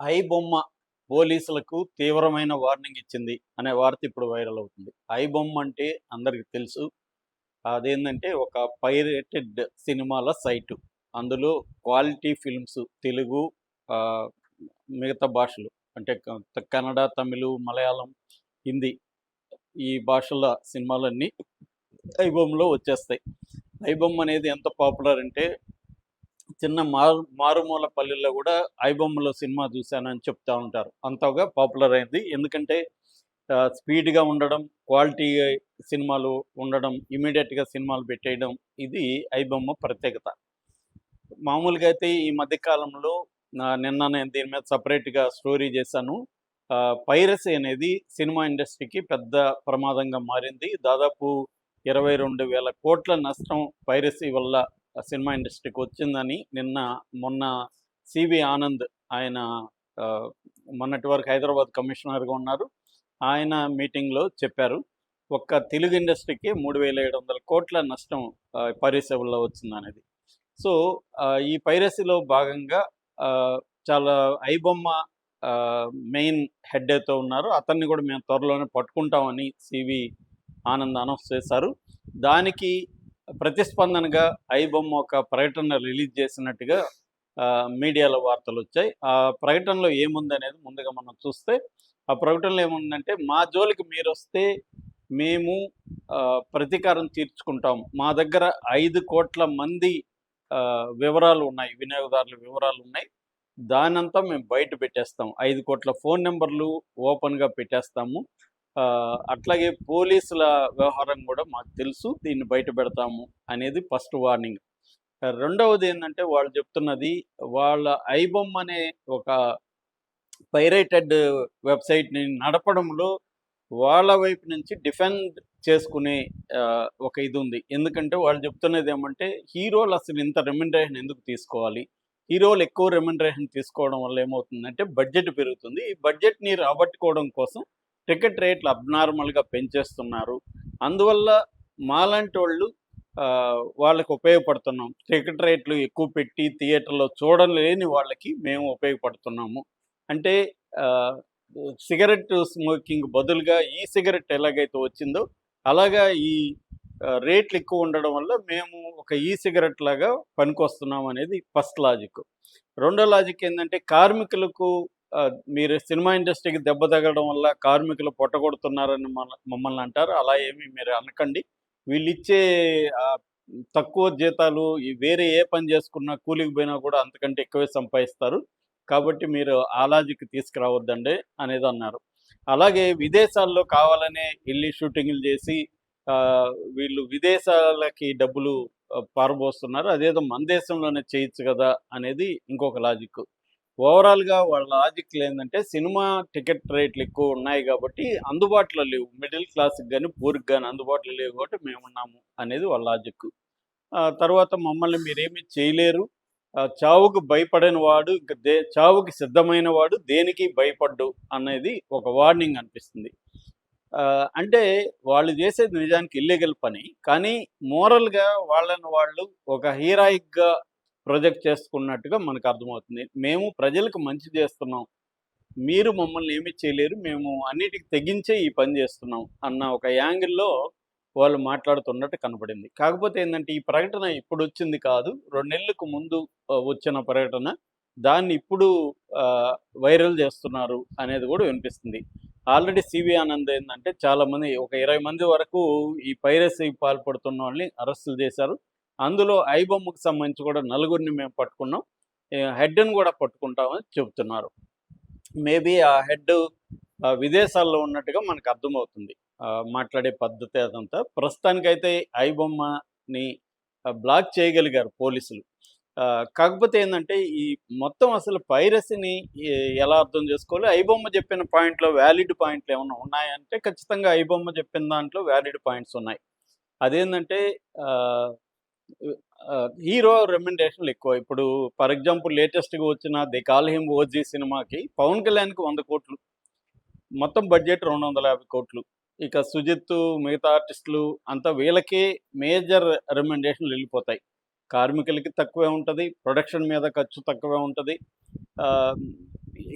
ఐబొమ్మ పోలీసులకు తీవ్రమైన వార్నింగ్ ఇచ్చింది అనే వార్త ఇప్పుడు వైరల్ అవుతుంది. ఐబొమ్మ అంటే అందరికి తెలుసు. అదేంటంటే ఒక పైరేటెడ్ సినిమాల సైటు. అందులో క్వాలిటీ ఫిల్మ్స్ తెలుగు, ఆహ్, మిగతా భాషలు అంటే కన్నడ, తమిళు, మలయాళం, హిందీ ఈ భాషల సినిమాలన్నీ ఐబొమ్మలో వచ్చేస్తాయి. ఐబొమ్మ అనేది ఎంత పాపులర్ అంటే చిన్న మారుమూల పల్లెల్లో కూడా ఐబొమ్మలో సినిమా చూశానని చెప్తా ఉంటారు. అంతగా పాపులర్ అయింది. ఎందుకంటే స్పీడ్‌గా ఉండడం, క్వాలిటీ సినిమాలు ఉండడం, ఇమ్మీడియేట్‌గా సినిమాలు పెట్టేయడం ఇది ఐబొమ్మ ప్రత్యేకత. మామూలుగా అయితే ఈ మధ్య కాలంలో నిన్న నేను దీని మీద సెపరేట్‌గా స్టోరీ చేశాను. పైరసీ అనేది సినిమా ఇండస్ట్రీకి పెద్ద ప్రమాదంగా మారింది. దాదాపు 22,000 కోట్ల నష్టం పైరసీ వల్ల సినిమా ఇండస్ట్రీకి వచ్చిందని మొన్న సివి ఆనంద్ ఆయన ఆహ్, మొన్నటి వరకు హైదరాబాద్ కమిషనర్‌గా ఉన్నారు. ఆయన మీటింగ్‌లో చెప్పారు. ఒక్క తెలుగు ఇండస్ట్రీకి 3,700 కోట్ల నష్టం పైరసీ వల్ల వచ్చిందనేది. సో, ఈ పైరసీలో భాగంగా ఆహ్, చాలా ఐబొమ్మ మెయిన్ హెడ్ అయితే ఉన్నారో అతన్ని కూడా మేము త్వరలోనే పట్టుకుంటామని సివి ఆనంద్ అనౌన్స్ చేశారు. దానికి ప్రతిస్పందనగా ఐబొమ్మ ఒక ప్రకటన రిలీజ్ చేసినట్టుగా మీడియాలో వార్తలొచ్చాయి. ఆ ప్రకటనలో ఏముందనేది ముందుగా మనం చూస్తే, ఆ ప్రకటనలో ఏముందంటే, "మా జోలికి మీరొస్తే మేము ప్రతీకారం తీర్చుకుంటాం. మా దగ్గర 5,00,00,000 మంది వివరాలు ఉన్నాయి. వినియోగదారుల వివరాలున్నాయి. దానంతా మేము బయట పెట్టేస్తాం. 5,00,00,000 ఫోను నంబర్లు ఓపెన్‌గా పెట్టేస్తాము. అట్లాగే పోలీసుల వ్యవహారం కూడా మాకు తెలుసు. దీన్ని బయట పెడతాము" అనేది ఫస్ట్ వార్నింగ్. రెండవదేందంటే వాళ్ళు చెప్తున్నది, వాళ్ళ ఐబొమ్మ అనే ఒక పైరేటెడ్ వెబ్‌సైట్‌ని నడపడంలో వాళ్ళ వైపు నుంచి డిఫెండ్ చేసుకునే ఒక ఇదుంది. ఎందుకంటే వాళ్ళు చెప్తున్నదేమంటే, హీరోలు అసలు ఇంత రెమ్యునరేషన్ ఎందుకు తీసుకోవాలి? హీరోలు ఎక్కువ రెమ్యునరేషన్ తీసుకోవడం వల్ల ఏమవుతుందంటే బడ్జెట్ పెరుగుతుంది. ఈ బడ్జెట్‌ని రాబట్టుకోవడం కోసం టికెట్ రేట్లు అబ్నార్మల్‌గా పెంచేస్తున్నారు. అందువల్ల మాలాంటోళ్ళు వాళ్ళకి ఉపయోగపడుతున్నాం. టికెట్ రేట్లు ఎక్కువ పెట్టి థియేటర్‌లో చూడలేని వాళ్ళకి మేము ఉపయోగపడుతున్నాము. అంటే ఆహ్, సిగరెట్ స్మోకింగ్ బదులుగా ఈ సిగరెట్ ఎలాగైతే వచ్చిందో, అలాగా ఈ రేట్లు ఎక్కువ ఉండడం వల్ల మేము ఒక ఈ సిగరెట్ లాగా పనికొస్తున్నాం అనేది ఫస్ట్ లాజిక్. రెండో లాజిక్ ఏందంటే కార్మికులకు మీరు సినిమా ఇండస్ట్రీకి దెబ్బ తగలడం వల్ల కార్మికులు పొట్టగొడుతున్నారని మమ్మల్ని అంటారు. అలా ఏమి మీరు అనకండి. వీళ్ళిచ్చే ఆహ్, తక్కువ జీతాలు వేరే ఏ పని చేసుకున్నా కూలికి పోయినా కూడా అంతకంటే ఎక్కువే సంపాదిస్తారు. కాబట్టి మీరు ఆ లాజిక్ తీసుకురావద్దండి అనేదన్నారు. అలాగే విదేశాల్లో కావాలనే ఎళ్లి షూటింగులు చేసి వీళ్ళు విదేశాలకి డబ్బులు పారబోస్తున్నారు. అదేదో మన దేశంలోనే చేయొచ్చు గదా! అనేది ఇంకొక లాజిక్. ఓవరాల్‌గా వాళ్ళ లాజిక్‌లేందంటే సినిమా టికెట్ రేట్లు ఎక్కువున్నాయి గాబట్టి అందుబాటులో లేవు. మిడిల్ క్లాస్‌కి గాని, పూర్‌కి గాని అందుబాటులో లేవు కాబట్టి మేమున్నాము అనేది వాళ్ళ లాజిక్. తర్వాత మమ్మల్ని మీరేమి చేయలేరు. చావుకు భయపడని వాడు ఇంక చావుకి సిద్ధమైన వాడు దేనికి భయపడ్డు అనేది ఒక వార్నింగ్ అనిపిస్తుంది. అంటే వాళ్ళు చేసేది నిజానికి ఇల్లీగల్ పని. కానీ మోరల్‌గా వాళ్ళని వాళ్ళు ఒక హీరాయిక్‌గా ప్రొజెక్ట్ చేసుకున్నట్టుగా మనకు అర్థమవుతుంది. మేము ప్రజలకు మంచి చేస్తున్నాం. మీరు మమ్మల్ని ఏమి చేయలేరు. మేము అన్నిటికి తెగించే ఈ పని చేస్తున్నాం అన్న ఒక యాంగిల్‌లో వాళ్ళు మాట్లాడుతున్నట్టు కనపడింది. కాకపోతే ఏందంటే ఈ ప్రకటన ఇప్పుడొచ్చింది కాదు. 2 నెలలకు ముందు వచ్చిన ప్రకటన. దాన్ని ఇప్పుడు ఆహ్, వైరల్ చేస్తున్నారు అనేది కూడా వినిపిస్తుంది. ఆల్రెడీ సివి ఆనంద్ ఏందంటే చాలామంది ఒక 20 మంది వరకు ఈ పైరసీకి పాల్పడుతున్నోళ్ళని అరెస్టులు చేశారు. అందులో ఐబొమ్మకు సంబంధించి కూడా నలుగురిని మేము పట్టుకున్నాం. హెడ్‌ని కూడా పట్టుకుంటామని చెబుతున్నారు. మేబీ ఆ హెడ్ విదేశాల్లో ఉన్నట్టుగా మనకు అర్థమవుతుంది. మాట్లాడే పద్ధతి అదంతా. ప్రస్తుతానికైతే ఐబొమ్మని బ్లాక్ చేయగలిగారు పోలీసులు. కాకపోతే ఏందంటే, ఈ మొత్తం అసలు పైరసీని ఎలా అర్థం చేసుకోవాలి? ఐబొమ్మ చెప్పిన పాయింట్‌లో వ్యాలిడ్ పాయింట్లు ఏమన్నా ఉన్నాయంటే, ఖచ్చితంగా ఐబొమ్మ చెప్పిన దాంట్లో వ్యాలిడ్ పాయింట్స్ ఉన్నాయి. అదేందంటే ఆహ్, హీరో రెమ్యునరేషన్‌లు ఎక్కువ. ఇప్పుడు ఫర్ ఎగ్జాంపుల్ లేటెస్ట్‌గా వచ్చిన 'దే కాల్ హిమ్ ఓజీ' సినిమాకి పవన్ కళ్యాణ్‌కి 100,00,00,000 మొత్తం బడ్జెట్ 250,00,00,000. ఇక 'సుజిత్' మిగతా ఆర్టిస్టులు అంతా వీళ్ళకే మేజర్ రెమ్యునరేషన్‌లు ఎళ్ళిపోతాయి. కార్మికులకి తక్కువే ఉంటది. ప్రొడక్షన్ మీద ఖర్చు తక్కువే ఉంటది. ఆహ్,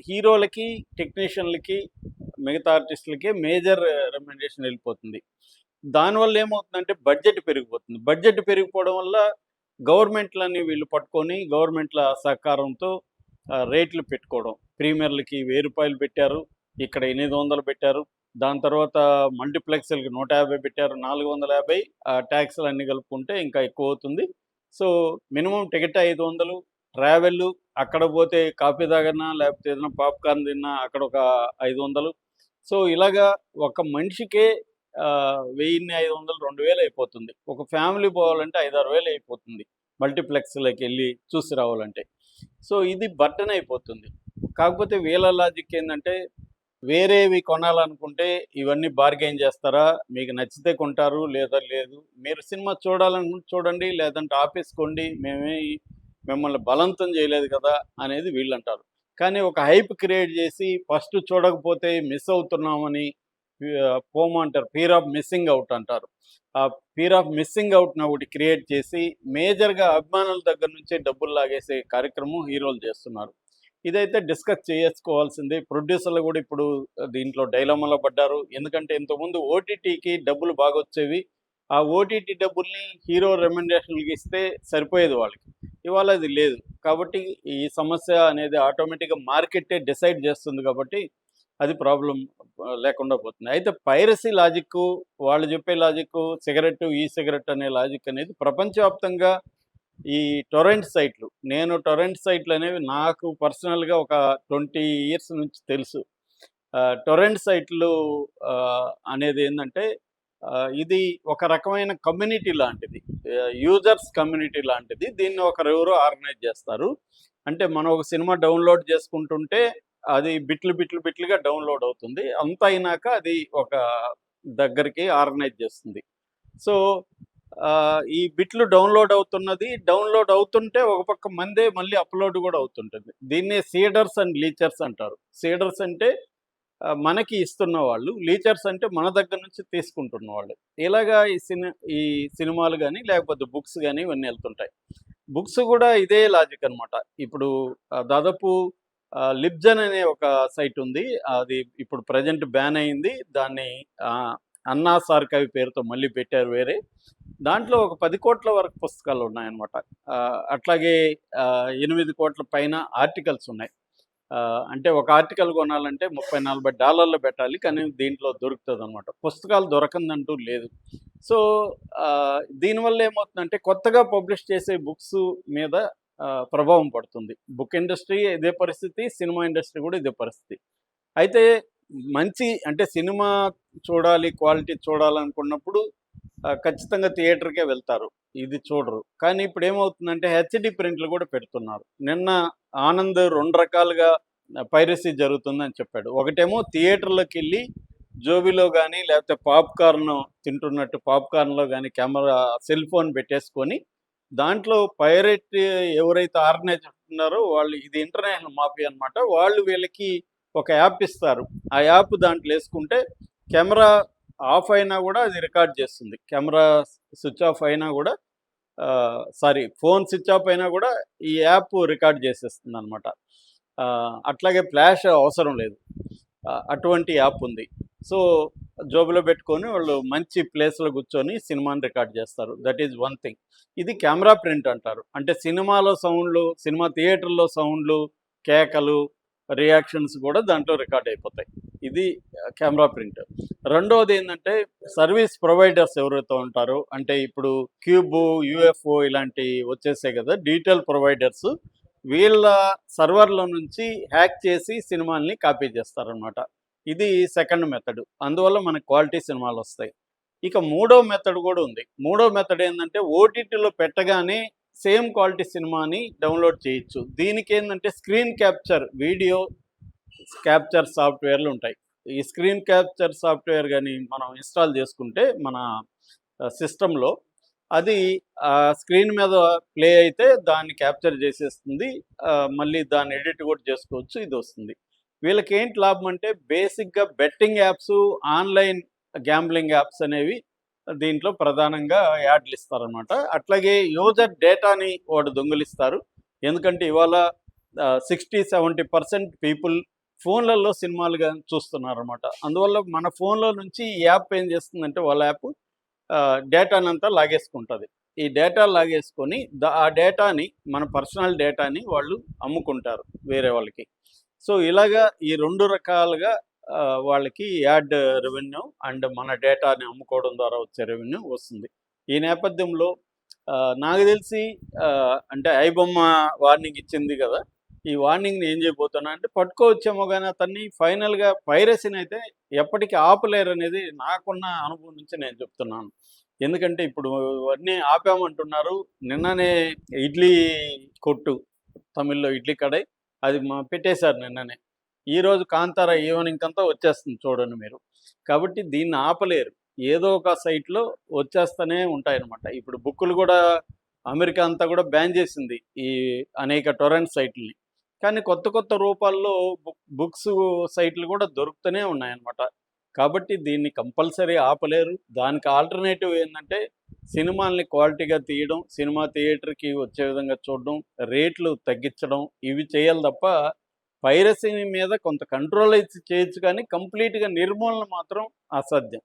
హీరోలకి, టెక్నీషియన్‌లకి, మిగతా ఆర్టిస్టులకి మేజర్ రెమ్యునరేషన్ వెళ్ళిపోతుంది. దానివల్ల ఏమవుతుందంటే బడ్జెట్ పెరిగిపోతుంది. బడ్జెట్ పెరిగిపోవడం వల్ల గవర్నమెంట్‌లని వీళ్ళు పట్టుకొని గవర్నమెంట్‌ల సహకారంతో రేట్లు పెట్టుకోవడం. ప్రీమియర్‌లకి రూ. 1000 పెట్టారు. ఇక్కడ 800 పెట్టారు. దాని తర్వాత మల్టీప్లెక్స్‌లకి 150 పెట్టారు. 450 ట్యాక్స్‌లన్నీ కలుపుకుంటే ఇంకా ఎక్కువవుతుంది. సో, మినిమమ్ టికెట్ 500, ట్రావెలు, అక్కడ పోతే కాఫీ తాగన్నా, లేకపోతే ఏదైనా పాప్‌కార్న్ తిన్నా అక్కడొక 500. సో, ఇలాగా ఒక మనిషికే 1000, 500, 2000 అయిపోతుంది. ఒక ఫ్యామిలీ పోవాలంటే 5, 6 వేలు అయిపోతుంది. మల్టీప్లెక్స్‌లకెళ్ళి చూసి రావాలంటే. సో, ఇది బర్డెన్ అయిపోతుంది. కాకపోతే వీళ్ళ లాజిక్ ఏందంటే, వేరేవి కొనాలనుకుంటే ఇవన్నీ బార్గెయిన్ చేస్తారా? మీకు నచ్చితే కొంటారు, లేదా లేదు. మీరు సినిమా చూడాలనుకుంటే చూడండి, లేదంటే ఆపేసుకోండి. మిమ్మల్ని బలవంతం చేయలేదు కదా! అనేది వీళ్ళంటారు. కానీ ఒక హైప్ క్రియేట్ చేసి ఫస్ట్ చూడకపోతే మిస్ అవుతున్నామని ఫోమో అంటారు. ఫియర్ ఆఫ్ మిస్సింగ్ అవుట్ అంటారు. ఆ ఫియర్ ఆఫ్ మిస్సింగ్ అవుట్‌ని ఒకటి క్రియేట్ చేసి మేజర్‌గా అభిమానుల దగ్గర నుంచే డబ్బులు లాగేసే కార్యక్రమం హీరోలు చేస్తున్నారు. ఇదైతే డిస్కస్ చేసుకోవాల్సిందే. ప్రొడ్యూసర్లు కూడా ఇప్పుడు దీంట్లో డైలమాలో పడ్డారు. ఎందుకంటే ఇంతకుముందు ఓటీటీకి డబ్బులు బాగొచ్చేవి. ఆ ఓటీటీ డబ్బుల్ని హీరో రెమ్యునరేషన్‌లకి ఇస్తే సరిపోయేది వాళ్ళకి. ఇవాళ అది లేదు. కాబట్టి ఈ సమస్య అనేది ఆటోమేటిక్‌గా మార్కెట్టే డిసైడ్ చేస్తుంది కాబట్టి అది ప్రాబ్లమ్ లేకుండా పోతుంది. అయితే పైరసీ లాజిక్కు, వాళ్ళు చెప్పే లాజిక్కు సిగరెట్టు, ఈ సిగరెట్ అనే లాజిక్ అనేది ప్రపంచవ్యాప్తంగా ఈ టొరెంట్ సైట్లు, నేను టొరెంట్ సైట్లనేవి నాకు పర్సనల్‌గా ఒక 20 ఇయర్స్ నుంచి తెలుసు. టొరెంట్ సైట్లు అనేదేందంటే ఇది ఒక రకమైన కమ్యూనిటీ లాంటిది. యూజర్స్ కమ్యూనిటీ లాంటిది. దీన్ని ఒకరెవరో ఆర్గనైజ్ చేస్తారు. అంటే మనం ఒక సినిమా డౌన్‌లోడ్ చేసుకుంటుంటే అది బిట్లుగా డౌన్‌లోడ్ అవుతుంది. అంతా అయినాక అది ఒక దగ్గరికి ఆర్గనైజ్ చేస్తుంది. సో, ఈ బిట్లు డౌన్‌లోడ్ అవుతుంటే ఒక పక్క మందే మళ్ళీ అప్‌లోడ్ కూడా అవుతుంటుంది. దీన్నే సీడర్స్ అండ్ లీచర్స్ అంటారు. సీడర్స్ అంటే మనకి ఇస్తున్న వాళ్ళు. లీచర్స్ అంటే మన దగ్గర నుంచి తీసుకుంటున్న వాళ్ళు. ఇలాగా ఈ సినిమాలు గాని, లేకపోతే బుక్స్ గాని ఇవన్నీ ఎళ్తుంటాయి. బుక్స్ కూడా ఇదే లాజిక్ అనమాట. ఇప్పుడు దాదాపు లిబ్జన్ అనే ఒక సైట్ ఉంది. అది ఇప్పుడు ప్రెజెంట్ బ్యాన్ అయింది. దాన్ని అన్నాస్ ఆర్కైవ్ పేరుతో మళ్ళీ పెట్టారు వేరే. దాంట్లో ఒక 10,00,00,000 వరకు పుస్తకాలు ఉన్నాయన్నమాట. అట్లాగే 8,00,00,000 పైన ఆర్టికల్స్ ఉన్నాయి. అంటే ఒక ఆర్టికల్ కొనాలంటే $30-40 పెట్టాలి. కానీ దీంట్లో దొరుకుతదనమాట. పుస్తకాలు దొరకందంటూ లేదు. సో, దీనివల్ల ఏమవుతుందంటే కొత్తగా పబ్లిష్ చేసే బుక్స్ మీద ప్రభావం పడుతుంది. బుక్ ఇండస్ట్రీ ఇదే పరిస్థితి, సినిమా ఇండస్ట్రీ కూడా ఇదే పరిస్థితి. అయితే అంటే సినిమా చూడాలి, క్వాలిటీ చూడాలనుకున్నప్పుడు ఖచ్చితంగా థియేటర్‌కే వెళ్తారు. ఇది చూడరు. కానీ ఇప్పుడేమవుతుందంటే హెచ్‌డీ ప్రింట్‌లు కూడా పెడుతున్నారు. నిన్న ఆనంద్ 2 రకాలుగా పైరసీ జరుగుతుందని చెప్పాడు. ఒకటేమో థియేటర్‌లోకెళ్ళి జోబీలో గానీ, లేకపోతే పాప్‌కార్న్ తింటున్నట్టు పాప్‌కార్న్‌లో గానీ కెమెరా సెల్ ఫోన్ పెట్టేసుకొని, దాంట్లో పైరేట్ ఎవరైతే ఆర్గనైజ్ చేస్తున్నారో వాళ్ళు ఇది ఇంటర్నేషనల్ మాఫియా అనమాట. వాళ్ళు వీళ్ళకి ఒక యాప్ ఇస్తారు. ఆ యాప్ దాంట్లో యేసుకుంటే కెమెరా ఆఫ్ అయినా గూడా అది రికార్డ్ చేస్తుంది. కెమెరా స్విచ్ ఆఫ్ అయినా గూడా ఫోన్ స్విచ్ ఆఫ్ అయినా గూడా ఈ యాప్ రికార్డ్ చేసేస్తుందనమాట. అట్లాగే ఫ్లాష్ అవసరం లేదు. అటువంటి యాప్ ఉంది. సో, జోబులో పెట్టుకొని వాళ్ళు మంచి ప్లేస్‌లో కూర్చొని సినిమాని రికార్డ్ చేస్తారు. That is one thing. ఇది కెమెరా ప్రింట్ అంటారు. అంటే సినిమాలో సౌండ్‌లు, సినిమా థియేటర్‌లో సౌండ్‌లు, కేకలు, రియాక్షన్స్ కూడా దాంట్లో రికార్డ్ అయిపోతాయి. ఇది కెమెరా ప్రింట్. రెండోదేంటంటే సర్వీస్ ప్రొవైడర్స్ ఎవరైతే ఉంటారో, అంటే ఇప్పుడు క్యూబు, యూఎఫ్ఓ ఇలాంటివి వచ్చేసాయి కదా! Digital providers. వీళ్ళ సర్వర్‌లో నుంచి హ్యాక్ చేసి సినిమాల్ని కాపీ చేస్తారనమాట. ఇది సెకండ్ మెథడ్. అందువల్ల మనకు క్వాలిటీ సినిమాలొస్తాయి. ఇక మూడో మెథడ్ కూడా ఉంది. మూడో మెథడ్ ఏందంటే ఓటీటీలో పెట్టగానే సేమ్ క్వాలిటీ సినిమాని డౌన్‌లోడ్ చేయొచ్చు. దీనికేందంటే స్క్రీన్ క్యాప్చర్, వీడియో క్యాప్చర్ సాఫ్ట్‌వేర్‌లు ఉంటాయి. ఈ స్క్రీన్ క్యాప్చర్ సాఫ్ట్‌వేర్ గాని మనం ఇన్‌స్టాల్ చేసుకుంటే మన సిస్టమ్‌లో అది స్క్రీన్ మీద ప్లే అయితే దాన్ని క్యాప్చర్ చేసేస్తుంది. మళ్ళీ దాన్ని ఎడిట్ కూడా చేసుకోవచ్చు. ఇదొస్తుంది. వీళ్ళకేంటి లాభం అంటే బేసిక్‌గా betting apps, online gambling apps అనేవి దీంట్లో ప్రధానంగా యాడ్లిస్తారనమాట. అట్లాగే యూజర్ డేటాని వాడు దొంగిలిస్తారు. ఎందుకంటే ఇవాళ 60-70% పీపుల్ ఫోన్లలో సినిమాలుగా చూస్తున్నారనమాట. అందువల్ల మన ఫోన్లో నుంచి ఈ యాప్ ఏం చేస్తుందంటే వాళ్ళ యాప్ డేటానంతా లాగేసుకుంటుంది. ఈ డేటా లాగేసుకొని ఆ డేటాని మన పర్సనల్ డేటాని వాళ్ళు అమ్ముకుంటారు వేరే వాళ్ళకి. సో ఇలాగా ఈ 2 రకాలుగా వాళ్ళకి యాడ్ రెవెన్యూ అండ్ మన డేటాని అమ్ముకోవడం ద్వారా వచ్చే రెవెన్యూ వస్తుంది. ఈ నేపథ్యంలో నాకు తెలిసి అంటే ఐబొమ్మ వార్నింగ్ ఇచ్చింది కదా! ఈ వార్నింగ్‌ని ఏం చేయబోతున్నా అంటే పట్టుకోవచ్చేమో గానీ అతన్ని ఫైనల్‌గా పైరసీని అయితే ఎప్పటికి ఆపలేరనేది నాకున్న అనుభవం నుంచి నేను చెప్తున్నాను. ఎందుకంటే ఇప్పుడు ఇవన్నీ ఆపామంటున్నారు. నిన్ననే ఇడ్లీ కొట్టు, తమిళ్‌లో ఇడ్లీ కడాయి అది పెట్టేశారు నిన్ననే. ఈరోజు కాంతార ఈవెనింగ్‌కంతా వచ్చేస్తుంది చూడండి మీరు. కాబట్టి దీన్ని ఆపలేరు. ఏదో ఒక సైట్‌లో వచ్చేస్తూనే ఉంటాయన్నమాట. ఇప్పుడు బుక్కులు కూడా అమెరికా అంతా కూడా బ్యాన్ చేసింది ఈ అనేక టొరెంట్ సైట్‌లని. కానీ కొత్త కొత్త రూపాల్లో బుక్స్ సైట్లు కూడా దొరుకుతూనే ఉన్నాయన్నమాట. కాబట్టి దీన్ని కంపల్సరీ ఆపలేరు. దానికి ఆల్టర్‌నేటివ్ ఏందంటే సినిమాల్ని క్వాలిటీగా తీయడం, సినిమా థియేటర్‌కి వచ్చే విధంగా చూడడం, రేట్లు తగ్గించడం ఇవి చేయాలి తప్ప పైరసీ మీద కొంత కంట్రోల్ అయితే చేయొచ్చు కానీ కంప్లీట్‌గా నిర్మూలన మాత్రం అసాధ్యం.